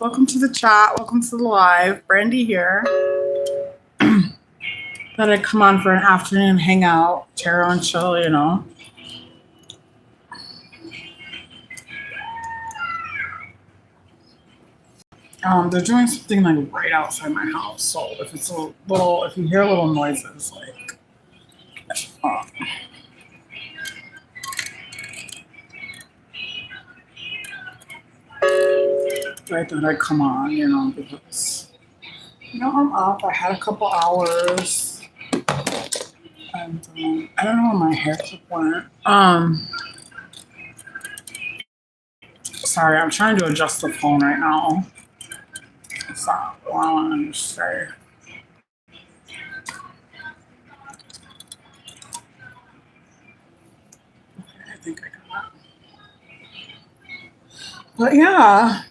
Welcome to the chat. Welcome to the live. Brandy here. Thought I'd come on for an afternoon hangout, tarot and chill, you know. They're doing something like right outside my house. So if it's a little, if you hear little noises, like, I thought I'd come on, you know, because, you know, I'm up. I had a couple hours. And I don't know where my hair clip went. Sorry, I'm trying to adjust the phone right now. It's not what I want to say. Okay, I think I got it. But yeah.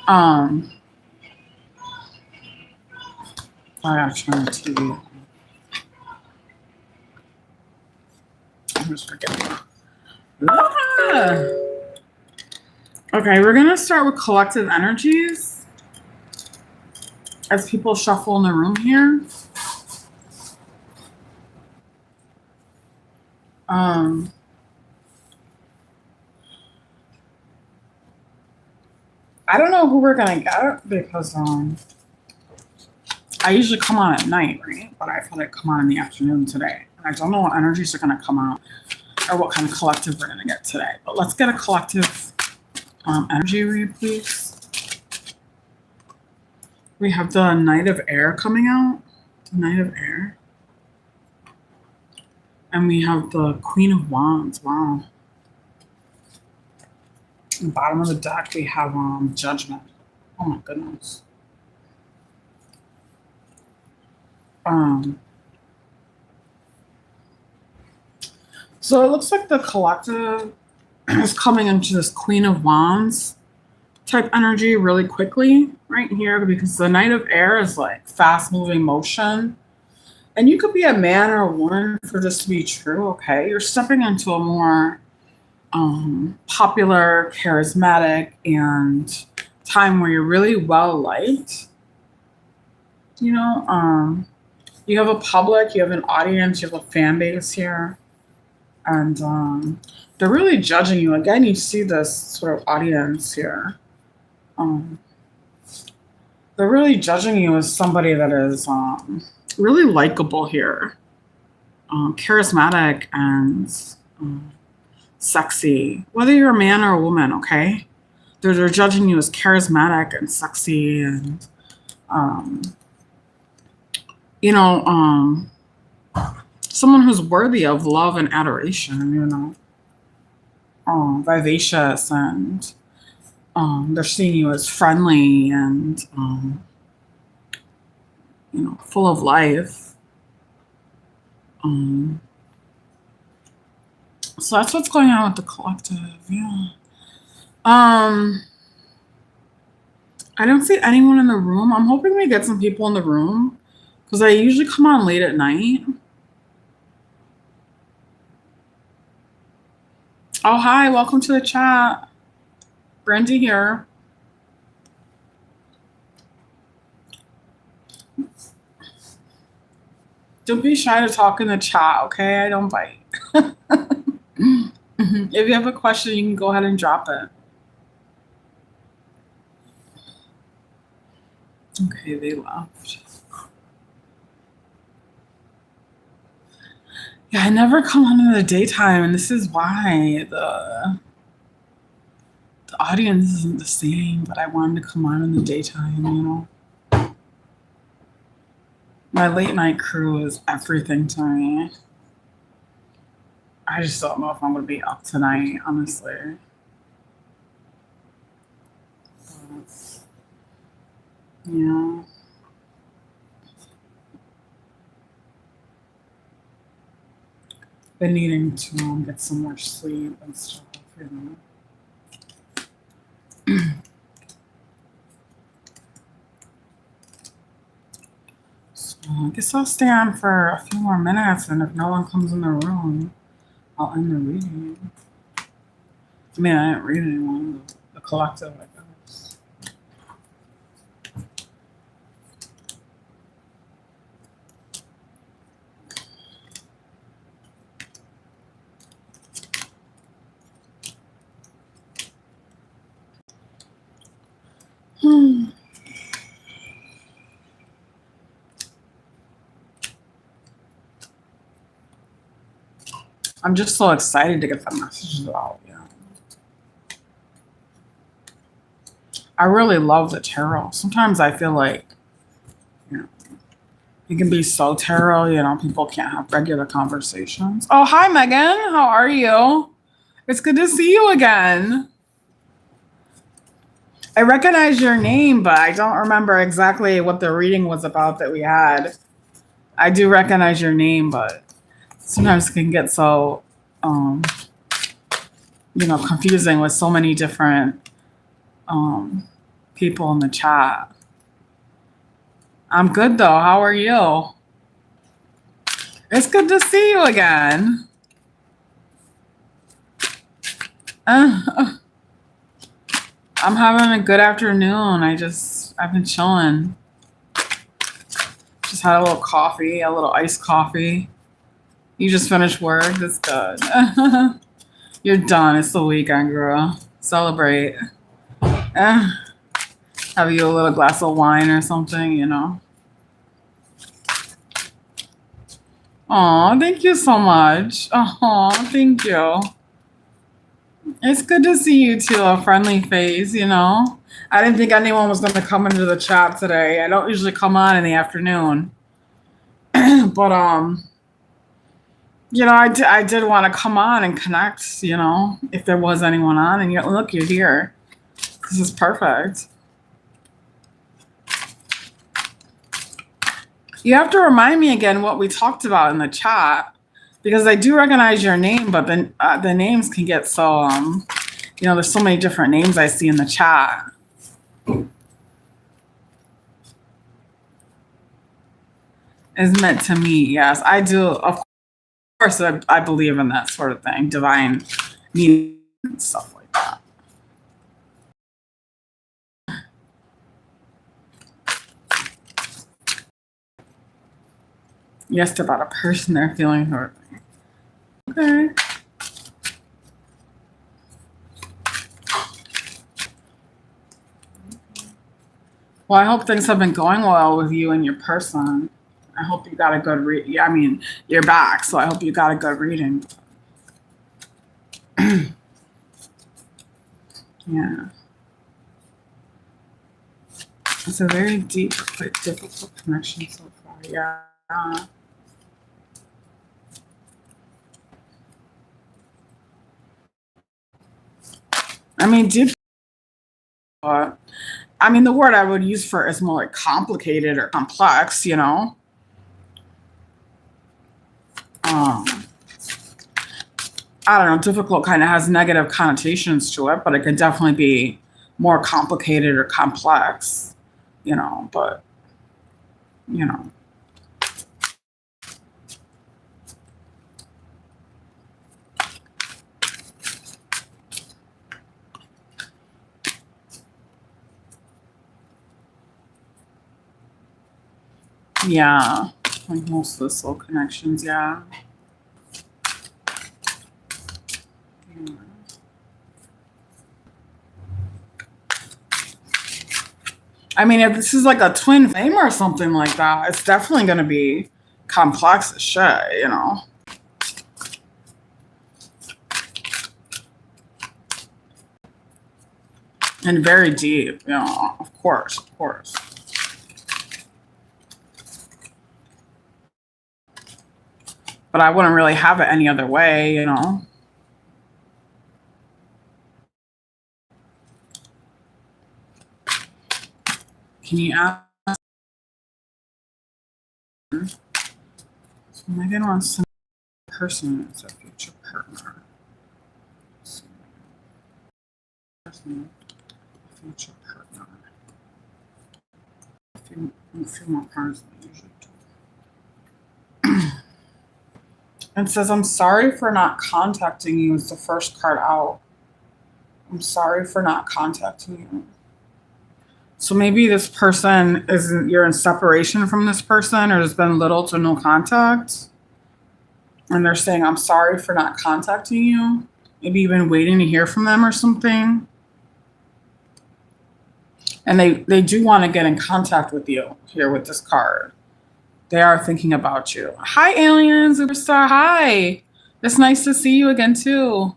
I gotta turn the TV. I'm just forgetting. Okay, we're gonna start with collective energies as people shuffle in the room here. I don't know who we're gonna get because I usually come on at night, right? But I thought I'd come on in the afternoon today. And I don't know what energies are gonna come out or what kind of collective we're gonna get today. But let's get a collective energy read, please. We have the Knight of Air coming out. The Knight of Air. And we have the Queen of Wands. Wow. At the bottom of the deck, we have Judgment. Oh my goodness. So it looks like the collective is coming into this Queen of Wands type energy really quickly right here because the Knight of Air is like fast moving motion. And you could be a man or a woman for this to be true, okay? You're stepping into a more popular, charismatic, and time where you're really well liked. You know, you have a public, you have an audience, you have a fan base here. And they're really judging you. Again, you see this sort of audience here. They're really judging you as somebody that is really likable here. Charismatic and sexy. Whether you're a man or a woman, okay? They're judging you as charismatic and sexy and, you know, someone who's worthy of love and adoration, you know. Vivacious and they're seeing you as friendly and, you know, full of life. So that's what's going on with the collective, yeah. I don't see anyone in the room. I'm hoping we get some people in the room because I usually come on late at night. Oh, hi. Welcome to the chat. Brandy here. Don't be shy to talk in the chat, okay? I don't bite. If you have a question, you can go ahead and drop it. Okay, they left. Yeah, I never come on in the daytime, and this is why the audience isn't the same, but I wanted to come on in the daytime, you know. My late night crew is everything to me. I just don't know if I'm going to be up tonight, honestly. But, yeah. Been needing to get some more sleep and stuff, you know. I guess I'll stay on for a few more minutes, and if no one comes in the room, I'll end the reading. I mean, I didn't read anyone. The collective, I guess. I'm just so excited to get the messages out. Yeah. I really love the tarot. Sometimes I feel like, you know, it can be so tarot, people can't have regular conversations. Oh, hi, Megan. How are you? It's good to see you again. I recognize your name, but I don't remember exactly what the reading was about that we had. I do recognize your name, but sometimes it can get so, confusing with so many different people in the chat. I'm good though. How are you? It's good to see you again. I'm having a good afternoon. I've been chilling. Just had a little coffee, a little iced coffee. You just finished work. That's good. You're done. It's the weekend, girl. Celebrate. Have you a little glass of wine or something, Oh, thank you so much. Oh, thank you. It's good to see you too, a friendly face, I didn't think anyone was going to come into the chat today. I don't usually come on in the afternoon. But, I did want to come on and connect, if there was anyone on. And look, you're here. This is perfect. You have to remind me again what we talked about in the chat, because I do recognize your name, but then the names can get so, there's so many different names I see in the chat. Is meant to meet. Yes, I do. Of course, I believe in that sort of thing, divine meaning and stuff like that. You asked about a person they're feeling hurt. Okay. Well, I hope things have been going well with you and your person. I hope you got a good read. Yeah, I mean, you're back, so I hope you got a good reading. Yeah. It's a very deep but difficult connection so far. Yeah. I mean, deep. I mean, the word I would use for it is more like complicated or complex, I don't know, difficult kind of has negative connotations to it, but it could definitely be more complicated or complex, but, yeah, like most of the soul connections, yeah. I mean, if this is like a twin flame or something like that, it's definitely going to be complex as shit, and very deep, of course. But I wouldn't really have it any other way, Can you ask? So Megan wants to know a person as a future partner. Future partner. A few more partners than I usually do. It says, I'm sorry for not contacting you. It's the first card out. I'm sorry for not contacting you. So maybe this person isn't, you're in separation from this person, or there's been little to no contact. And they're saying, I'm sorry for not contacting you. Maybe you've been waiting to hear from them or something. And they do want to get in contact with you here with this card. They are thinking about you. Hi, alien superstar. Hi. It's nice to see you again, too.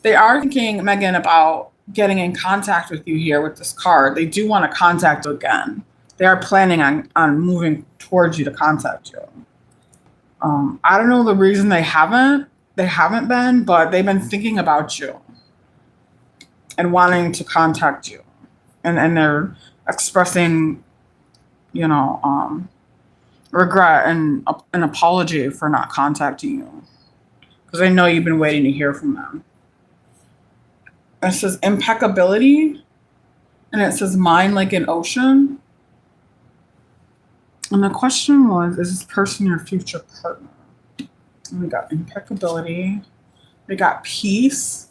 They are thinking, Megan, about getting in contact with you here with this card. They do want to contact you again. They are planning on moving towards you to contact you. I don't know the reason they haven't. They haven't been, but they've been thinking about you and wanting to contact you. And they're expressing, regret and an apology for not contacting you. Because I know you've been waiting to hear from them. It says impeccability. And it says mind like an ocean. And the question was, is this person your future partner? And we got impeccability. We got peace.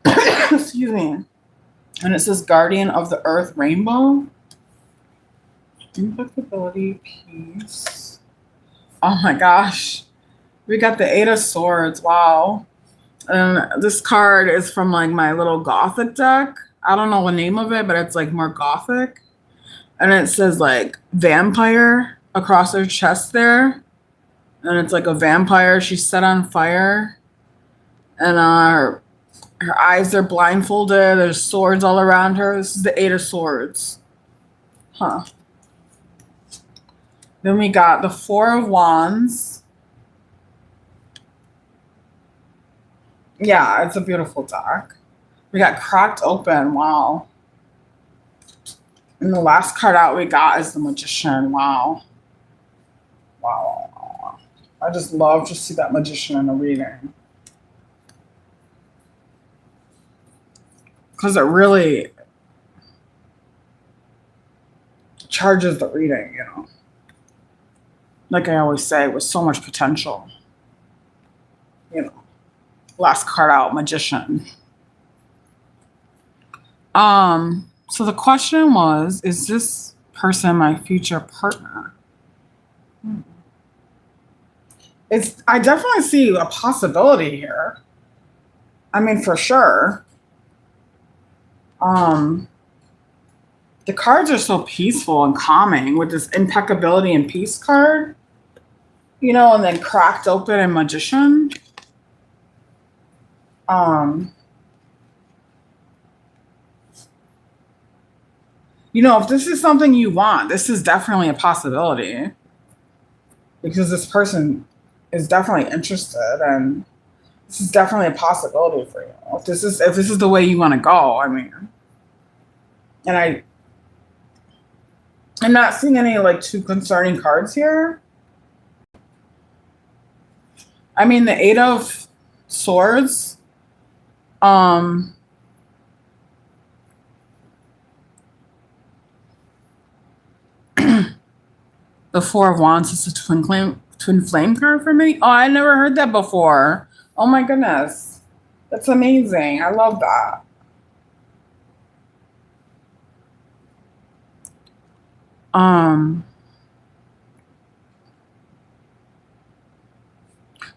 Excuse me. And it says guardian of the earth rainbow. Impeccability, peace. Oh my gosh. We got the Eight of Swords. Wow. And this card is from like my little gothic deck. I don't know the name of it, but it's like more gothic. And it says like vampire across her chest there. And it's like a vampire. She's set on fire. And her eyes are blindfolded. There's swords all around her. This is the Eight of Swords. Huh. Then we got the Four of Wands. Yeah, it's a beautiful deck. We got Cracked Open. Wow. And the last card out we got is the Magician. Wow. Wow. I just love to see that Magician in a reading. Because it really charges the reading, Like I always say, with so much potential. Last card out, Magician. So the question was, is this person my future partner? I definitely see a possibility here. I mean, for sure. The cards are so peaceful and calming with this impeccability and peace card, and then Cracked Open and Magician. If this is something you want, this is definitely a possibility, because this person is definitely interested, and this is definitely a possibility for you. If this is the way you want to go, I mean, and I'm not seeing any like too concerning cards here. I mean, the Eight of Swords. The Four of Wands is a twin flame card for me. Oh, I never heard that before. Oh my goodness. That's amazing. I love that.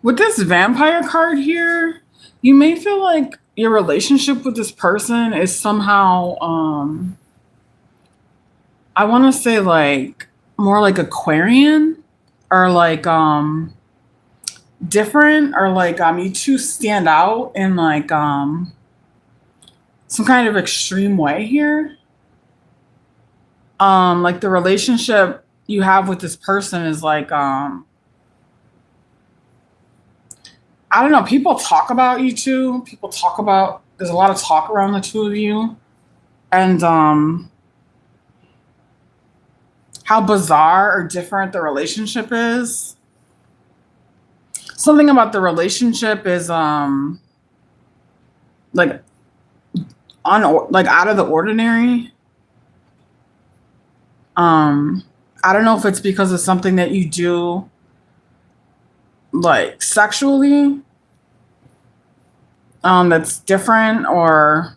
With this vampire card here, you may feel like your relationship with this person is somehow, I want to say like more like Aquarian, or like different, or like you two stand out in like some kind of extreme way here. Like the relationship you have with this person is like I don't know, people talk about you two. There's a lot of talk around the two of you. And how bizarre or different the relationship is. Something about the relationship is like out of the ordinary. I don't know if it's because of something that you do like sexually, that's different, or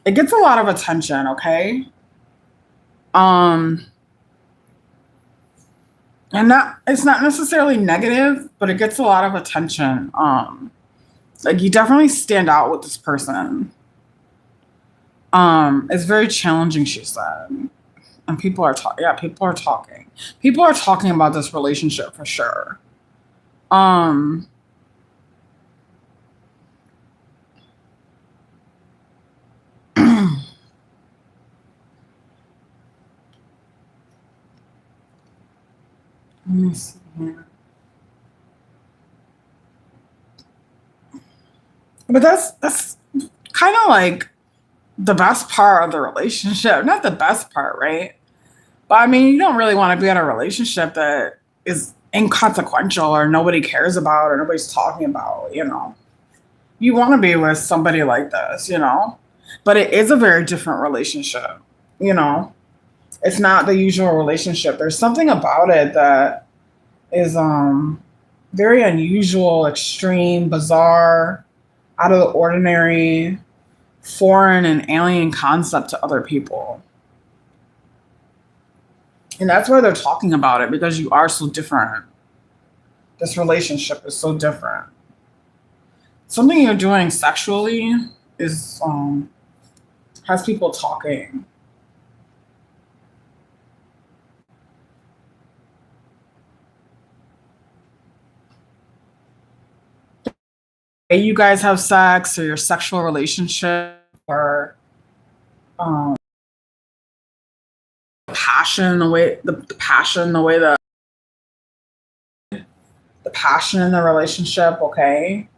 it gets a lot of attention, okay? Um, and not it's not necessarily negative, but it gets a lot of attention. Like you definitely stand out with this person. It's very challenging, she said. And people are talking. Yeah, people are talking. People are talking about this relationship for sure. Um, let me see here. But that's kind of like the best part of the relationship. Not the best part, right? But I mean, you don't really want to be in a relationship that is inconsequential or nobody cares about or nobody's talking about, you know. You want to be with somebody like this, you know. But it is a very different relationship, you know. It's not the usual relationship. There's something about it that is very unusual, extreme, bizarre, out of the ordinary, foreign and alien concept to other people. And that's why they're talking about it, because you are so different. This relationship is so different. Something you're doing sexually is has people talking. You guys have sex or your sexual relationship, or um, passion, the passion, the passion in the relationship, okay?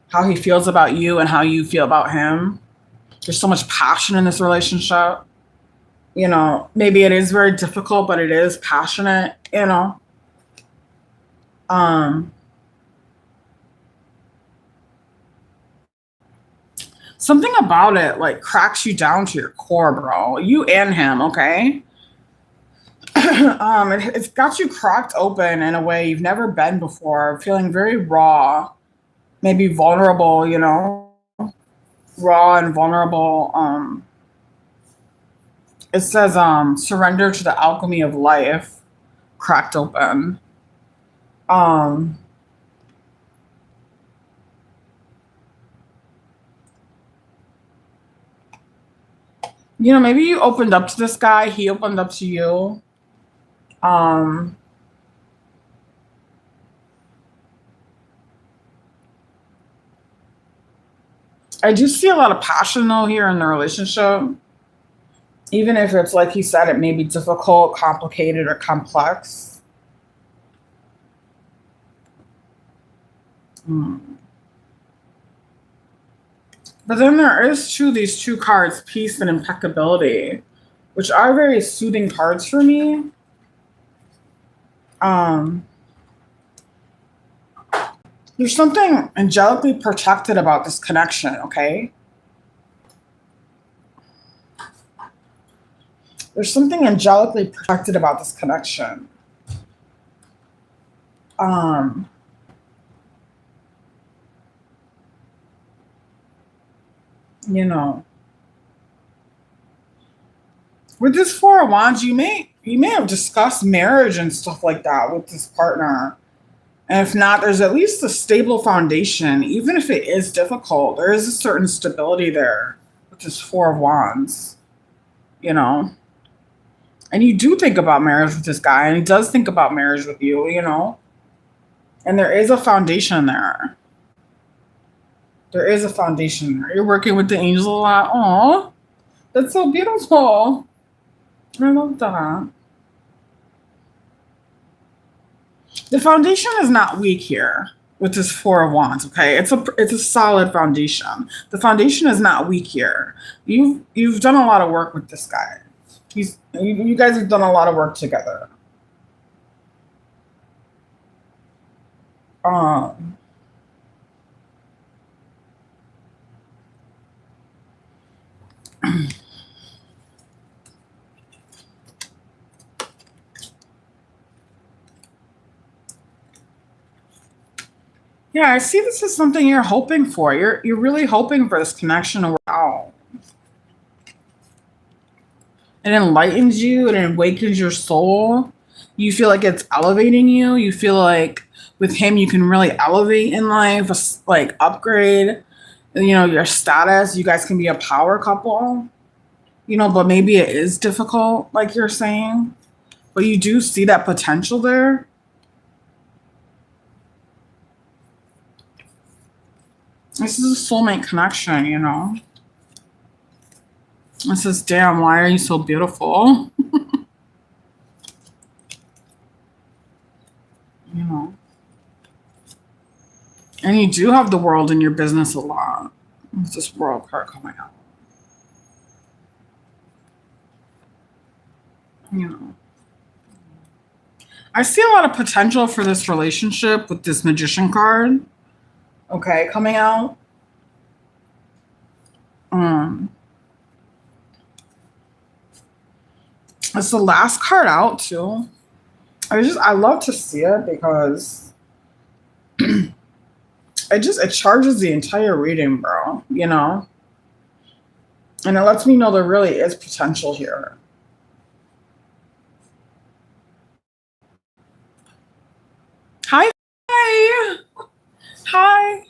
How he feels about you and how you feel about him. There's so much passion in this relationship. You know, maybe it is very difficult, but it is passionate, you know. Um, Something about it like cracks you down to your core, bro. You and him, okay? It's got you cracked open in a way you've never been before, feeling very raw, maybe vulnerable, you know, raw and vulnerable. It says surrender to the alchemy of life, cracked open. Um, you know, maybe you opened up to this guy, he opened up to you. Um, I do see a lot of passion though here in the relationship. Even if it's like he said, it may be difficult, complicated, or complex. Mm. But then there is these two cards, peace and impeccability, which are very soothing cards for me. Um, there's something angelically protected about this connection, okay? There's something angelically protected about this connection. Um, you know, with this Four of Wands, you may have discussed marriage and stuff like that with this partner. And if not, there's at least a stable foundation. Even if it is difficult, there is a certain stability there with this Four of Wands, you know. And you do think about marriage with this guy, and he does think about marriage with you, you know. And there is a foundation there. There is a foundation there. You're working with the angels a lot. Aw, that's so beautiful. I love that. The foundation is not weak here with this Four of Wands. Okay, it's a solid foundation. The foundation is not weak here. You've done a lot of work with this guy. You guys have done a lot of work together. Um, Yeah, I see this as something you're hoping for. You're really hoping for this connection to work out. It enlightens you, it awakens your soul. You feel like it's elevating you. You feel like with him you can really elevate in life, like upgrade, your status. You guys can be a power couple. But maybe it is difficult, like you're saying. But you do see that potential there. This is a soulmate connection. It says, damn, why are you so beautiful? you know. And you do have the world in your business a lot. It's this world card coming out. You know. I see a lot of potential for this relationship with this magician card. Okay, coming out. It's the last card out too. I love to see it because it charges the entire reading, bro. And it lets me know there really is potential here. Hi. Hi. Hi.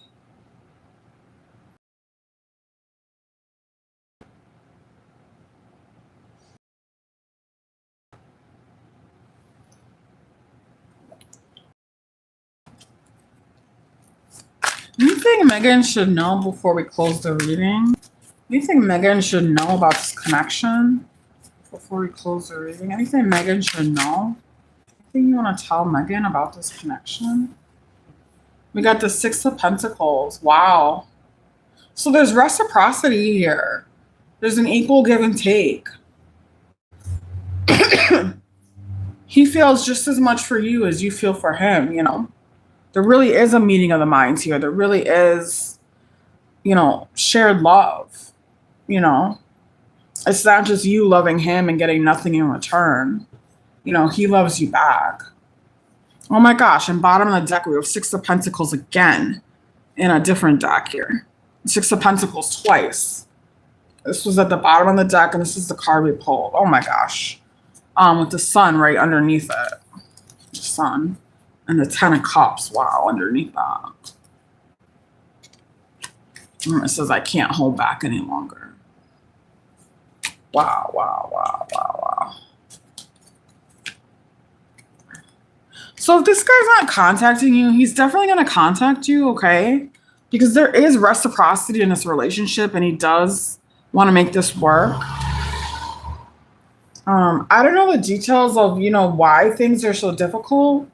Anything Megan should know before we close the reading? Anything Megan should know about this connection before we close the reading? Anything Megan should know? Anything you want to tell Megan about this connection? We got the Six of Pentacles. Wow. So there's reciprocity here. There's an equal give and take. He feels just as much for you as you feel for him. There really is a meeting of the minds here. There really is, shared love. It's not just you loving him and getting nothing in return. He loves you back. Oh my gosh, and bottom of the deck, we have Six of Pentacles again in a different deck here. Six of Pentacles twice. This was at the bottom of the deck, and this is the card we pulled. Oh my gosh. With the sun right underneath it. The sun. And the Ten of Cups, wow, underneath that. And it says, I can't hold back any longer. Wow, wow, wow, wow, wow. So if this guy's not contacting you, he's definitely going to contact you, okay? Because there is reciprocity in this relationship, and he does want to make this work. I don't know the details of, why things are so difficult.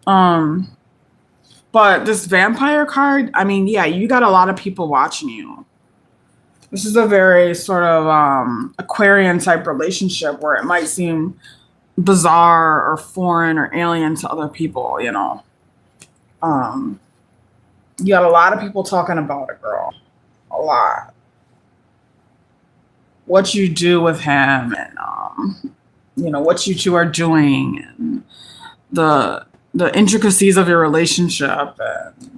But this vampire card, I mean, yeah, you got a lot of people watching you. This is a very sort of Aquarian type relationship where it might seem bizarre or foreign or alien to other people, You got a lot of people talking about it, girl. A lot. What you do with him and, what you two are doing and the intricacies of your relationship and,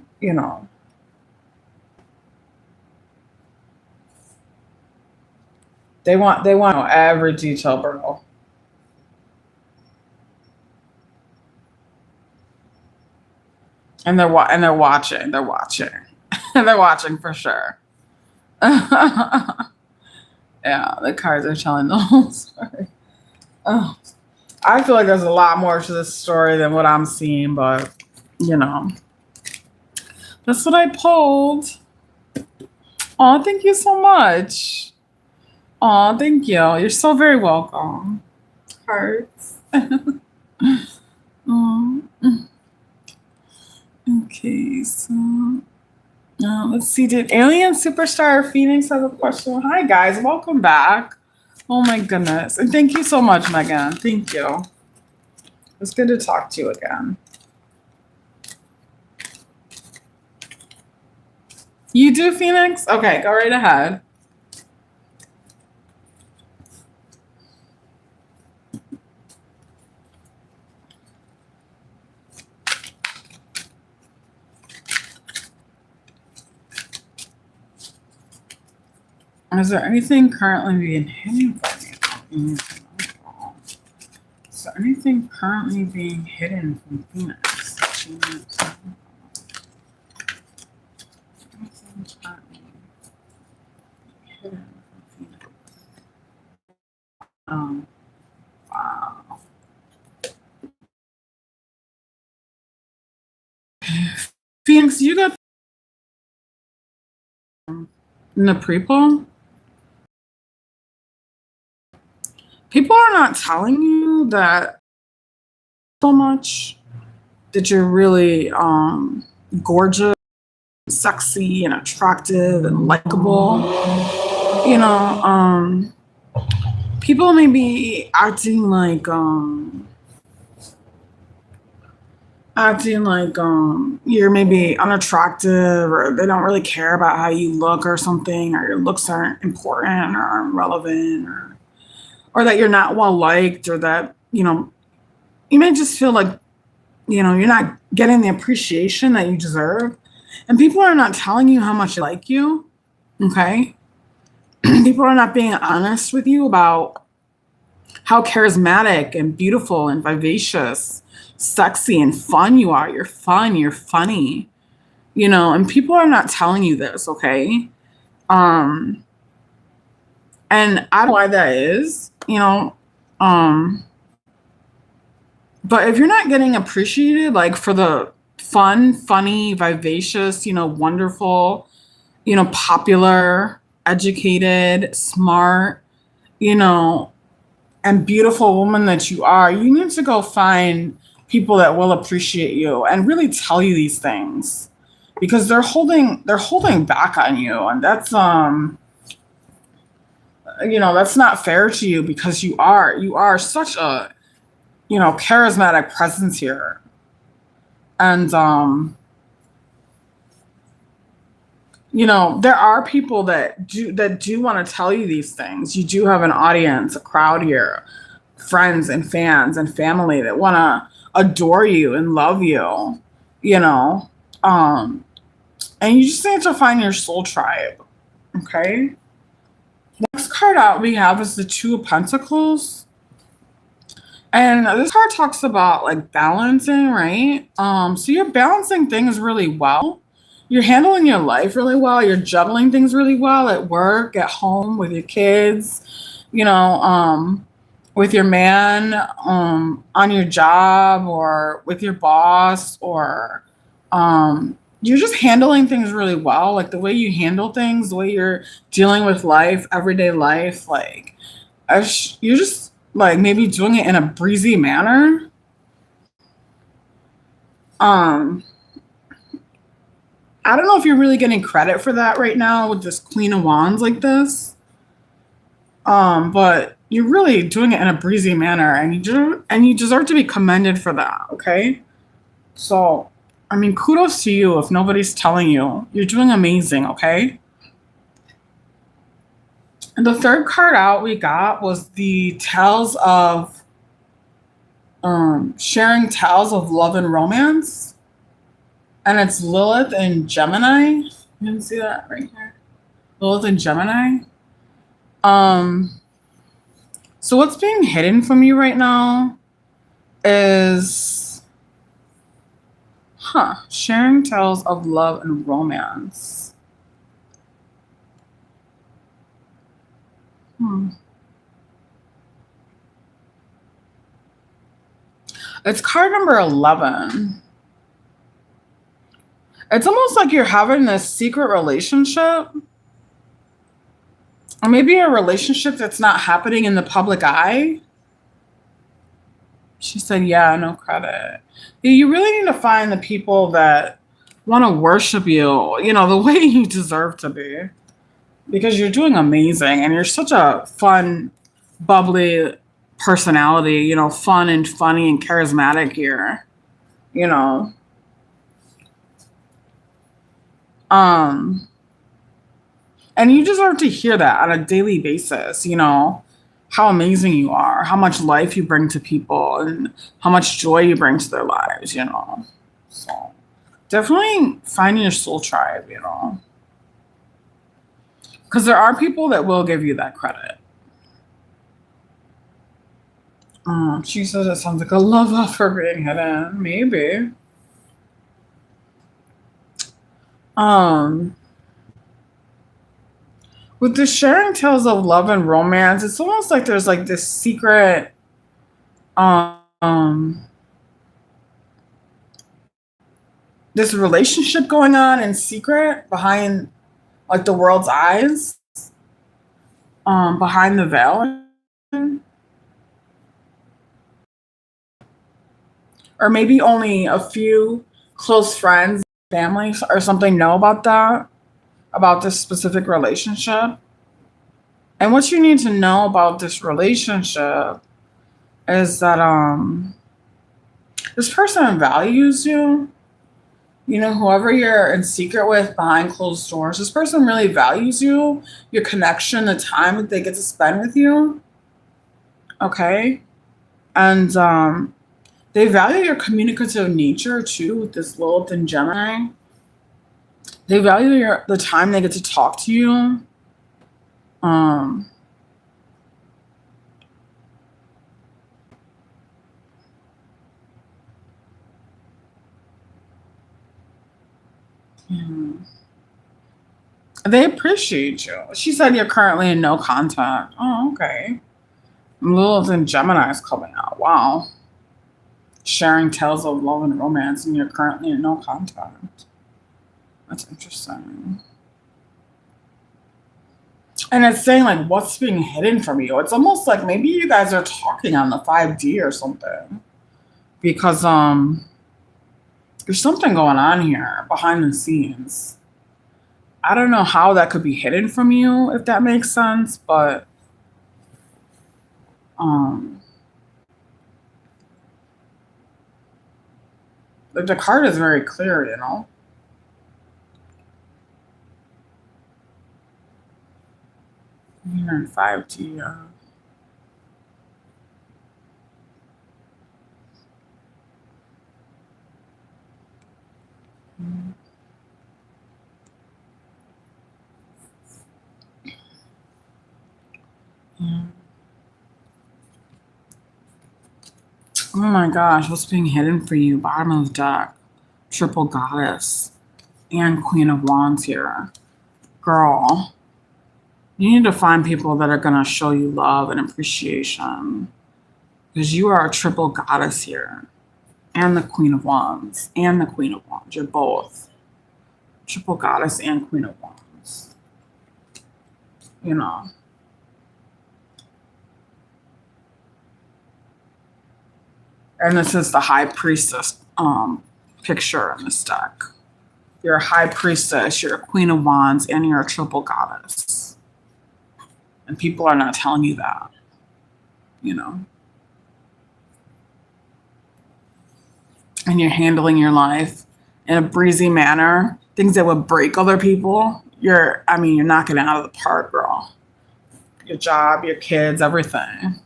They want to know every detail, bro. And they're watching. They're watching. They're watching for sure. Yeah, the cards are telling the whole story. Oh, I feel like there's a lot more to this story than what I'm seeing, but that's what I pulled. Oh, thank you so much. Oh, thank you. You're so very welcome. Hearts. Oh. Okay, so let's see. Did Alien Superstar Phoenix have a question? Hi, guys. Welcome back. Oh, my goodness. And thank you so much, Megan. Thank you. It's good to talk to you again. You do, Phoenix? Okay, go right ahead. Is there anything currently being hidden from you? Is there anything currently being hidden from Phoenix? Anything currently hidden from Phoenix? Wow. Phoenix, you got in the prequel. People are not telling you that so much that you're really gorgeous, sexy, and attractive and likable. You know, people may be acting like you're maybe unattractive or they don't really care about how you look or something, or your looks aren't important or aren't relevant, or that you're not well liked, or that you may just feel like you're not getting the appreciation that you deserve, and people are not telling you how much they like you. Okay. People are not being honest with you about how charismatic and beautiful and vivacious, sexy and fun you are. You're fun, you're funny, and people are not telling you this. Okay. um and I don't know why that is. But if you're not getting appreciated, like, for the fun, funny, vivacious, wonderful, popular, educated, smart, you know, and beautiful woman that you are, you need to go find people that will appreciate you and really tell you these things, because they're holding back on you, and that's not fair to you, because you are such a charismatic presence here. And there are people that do want to tell you these things. You do have an audience, a crowd here, friends and fans and family that want to adore you and love you, you know. Um and you just need to find your soul tribe. Okay. Next card out we have is the Two of Pentacles. And this card talks about, like, balancing, right? So you're balancing things really well. You're handling your life really well. You're juggling things really well at work, at home, with your kids, you know, with your man, on your job, or with your boss, or you're just handling things really well. Like, the way you handle things, the way you're dealing with life, everyday life, like, you're just, like, maybe doing it in a breezy manner. Um, I don't know if you're really getting credit for that right now with this Queen of Wands like this. But you're really doing it in a breezy manner, and you deserve to be commended for that. Okay. So, I mean, kudos to you if nobody's telling you. You're doing amazing. Okay. And the third card out we got was the Tales of sharing tales of love and romance. And it's Lilith and Gemini. You can see that right here. Lilith and Gemini. Um, so what's being hidden from you right now is sharing tales of love and romance. It's card number 11. It's almost like you're having this secret relationship, or maybe a relationship that's not happening in the public eye. She said, yeah, no credit. Yeah, you really need to find the people that want to worship you, the way you deserve to be, because you're doing amazing and you're such a fun, bubbly personality, fun and funny and charismatic here, you know. And you deserve to hear that on a daily basis, how amazing you are, how much life you bring to people, and how much joy you bring to their lives. So definitely find your soul tribe. Because there are people that will give you that credit. She says it sounds like a love offer being hidden. Maybe. Um, with the sharing tales of love and romance, it's almost like there's like this secret, um, this relationship going on in secret behind like the world's eyes, behind the veil, or maybe only a few close friends, families, or something know about that, about this specific relationship. And what you need to know about this relationship is that this person values you. You know, whoever you're in secret with behind closed doors, this person really values you, your connection, the time that they get to spend with you. Okay. And they value your communicative nature too with this Lilith and Gemini. They value the time they get to talk to you. Um, yeah. They appreciate you. She said you're currently in no contact. Oh, okay. Lilith and Gemini is coming out. Wow. Sharing tales of love and romance, and you're currently in no contact. That's interesting. And it's saying like what's being hidden from you. It's almost like maybe you guys are talking on the 5D or something. Because there's something going on here behind the scenes. I don't know how that could be hidden from you, if that makes sense, but um like the card is very clear, you know. Here in 5D, yeah. Oh my gosh, what's being hidden for you? Bottom of the deck. Triple goddess and Queen of Wands here. Girl, you need to find people that are going to show you love and appreciation. Because you are a triple goddess here. And the Queen of Wands. And the Queen of Wands. You're both. Triple goddess and Queen of Wands. You know. And this is the High Priestess picture in this deck. You're a High Priestess, you're a Queen of Wands, and you're a triple goddess. And people are not telling you that, you know. And you're handling your life in a breezy manner. Things that would break other people, you're knocking it out of the park, girl. Your job, your kids, everything.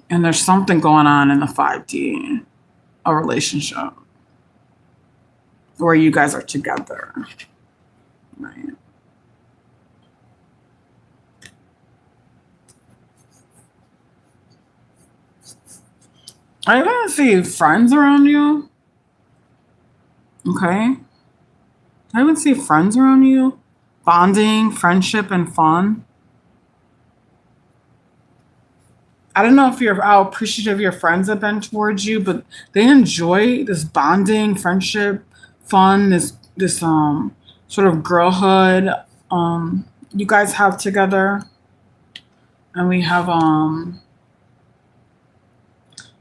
And there's something going on in the 5D, a relationship where you guys are together, right? I even see friends around you. Okay. I even see friends around you. Bonding, friendship, and fun. I don't know if you're how appreciative your friends have been towards you, but they enjoy this bonding, friendship, fun, this sort of girlhood you guys have together. And we have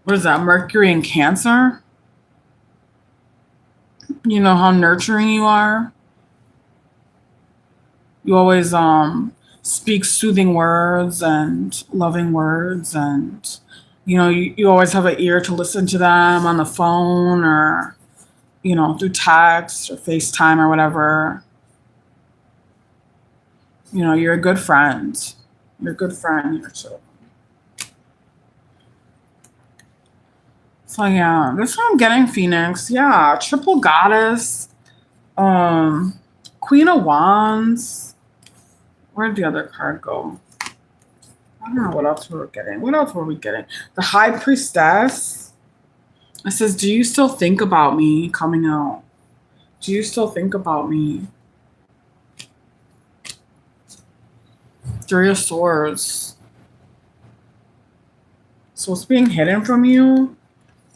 what is that? Mercury and Cancer. You know how nurturing you are. You always speak soothing words and loving words, and you always have an ear to listen to them on the phone or through text or FaceTime or whatever. You're a good friend. You're a good friend here too. So yeah, this one I'm getting, Phoenix. Yeah, triple goddess. Um, Queen of Wands. Where'd the other card go? I don't know what else we were getting. What else were we getting? The High Priestess. It says, do you still think about me? Coming out. Do you still think about me? Three of Swords. So what's being hidden from you?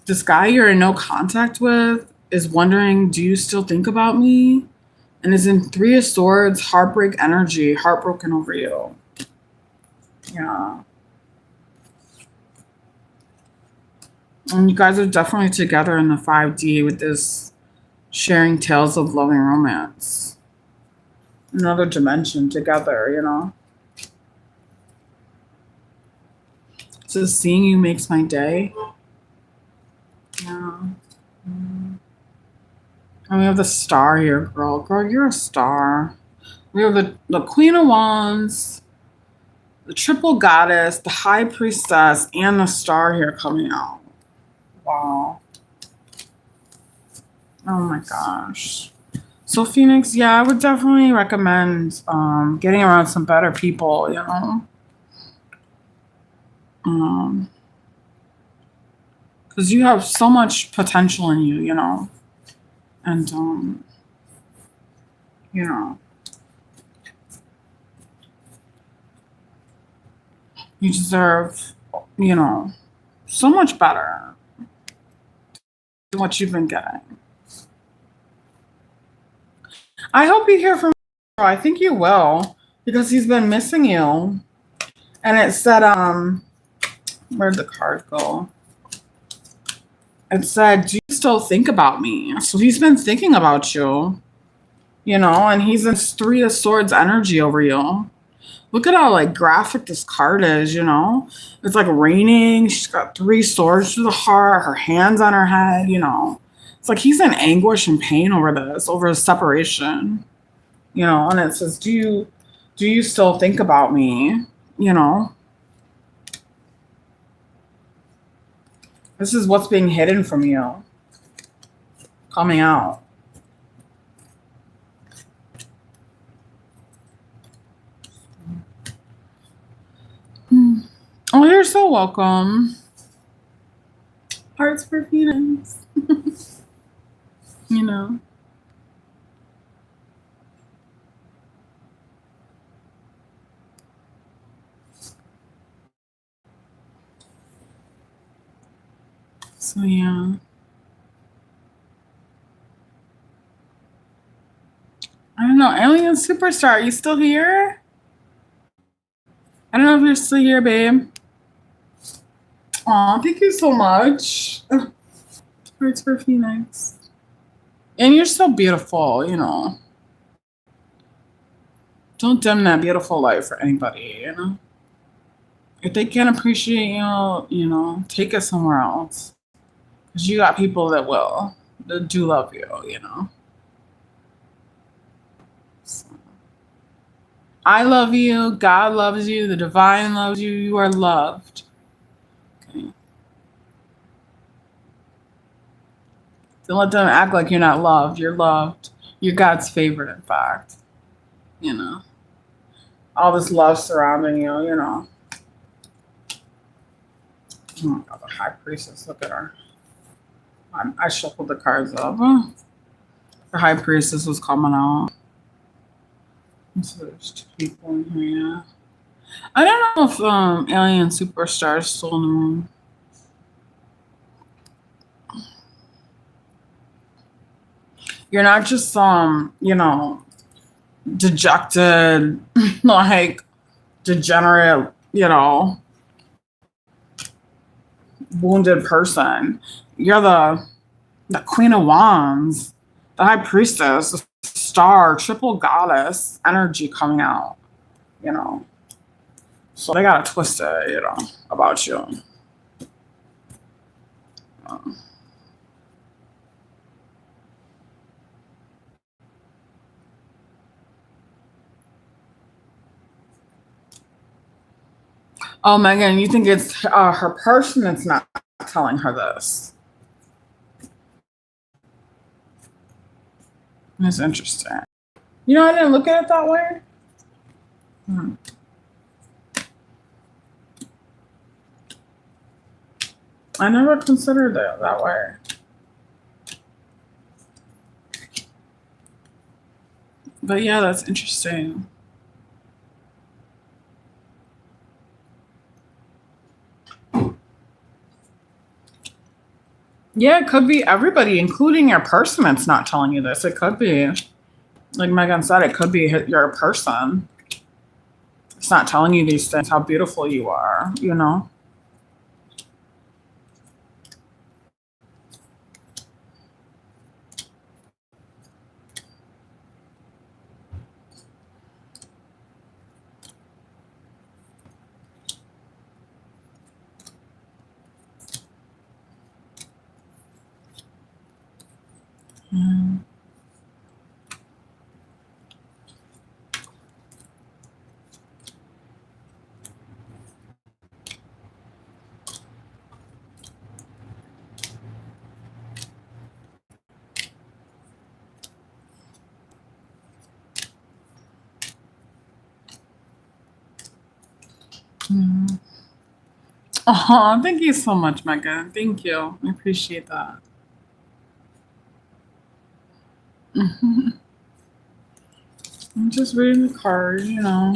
This guy you're in no contact with is wondering, do you still think about me? And is in Three of Swords, heartbreak energy, heartbroken over you. Yeah. And you guys are definitely together in the 5D with this sharing tales of love and romance. Another dimension together, you know. So seeing you makes my day. Yeah. And we have the Star here, girl. Girl, you're a star. We have the Queen of Wands, the Triple Goddess, the High Priestess, and the Star here coming out. Wow. Oh my gosh. So Phoenix, yeah, I would definitely recommend getting around some better people, you know. Because you have so much potential in you, you know. And you know, you deserve, you know, so much better than what you've been getting. I hope you hear from him. I think you will, because he's been missing you. And it said, where'd the card go? It said, do you still think about me? So he's been thinking about you, you know, and he's in Three of Swords energy over you. Look at how like graphic this card is, you know? It's like raining. She's got three swords through the heart, her hands on her head, you know. It's like he's in anguish and pain over this, over his separation. You know, and it says, do you still think about me? You know? This is what's being hidden from you. Coming out. Oh, you're so welcome. Hearts for Phoenix. You know. So yeah. I don't know. Alien Superstar, are you still here? I don't know if you're still here, babe. Aw, thank you so much. Hearts for Phoenix. And you're so beautiful, you know. Don't dim that beautiful light for anybody, you know. If they can't appreciate you, you know, take it somewhere else. Because you got people that will, that do love you, you know. So, I love you. God loves you. The divine loves you. You are loved. Okay. Don't let them act like you're not loved. You're loved. You're God's favorite, in fact. You know. All this love surrounding you, you know. Oh my God, the High Priestess. Look at her. I shuffled the cards up. The High Priestess was coming out. So there's two people in here, yeah. I don't know if Alien Superstar is still in the room. You're not just you know, dejected, like degenerate, you know, wounded person. You're the Queen of Wands, the High Priestess, the Star, Triple Goddess energy coming out, you know. So they got to twist it, you know, about you. Oh, Megan, you think it's her person that's not telling her this? That's interesting. You know, I didn't look at it that way. Hmm. I never considered it that way. But yeah, that's interesting. Yeah, it could be everybody, including your person that's not telling you this. It could be, like Megan said, it could be your person. It's not telling you these things, how beautiful you are, you know? Mm. Mm. Oh, thank you so much, Megan. Thank you. I appreciate that. Mhm. I'm just reading the card, you know.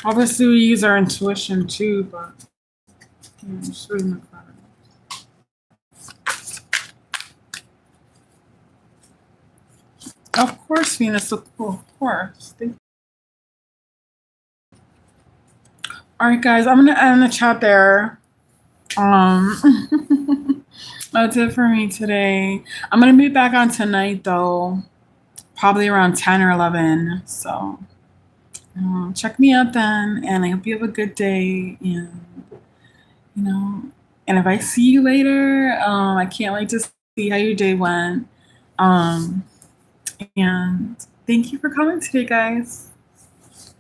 Obviously, we use our intuition too, but just reading the card. Of course, Venus. Of course. All right, guys. I'm gonna end the chat there. That's it for me today. I'm gonna be back on tonight though, probably around 10 or 11. So check me out then, and I hope you have a good day. And you know, and if I see you later, I can't wait to see how your day went. Um, and thank you for coming today, guys.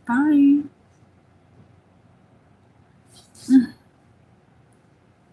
Bye.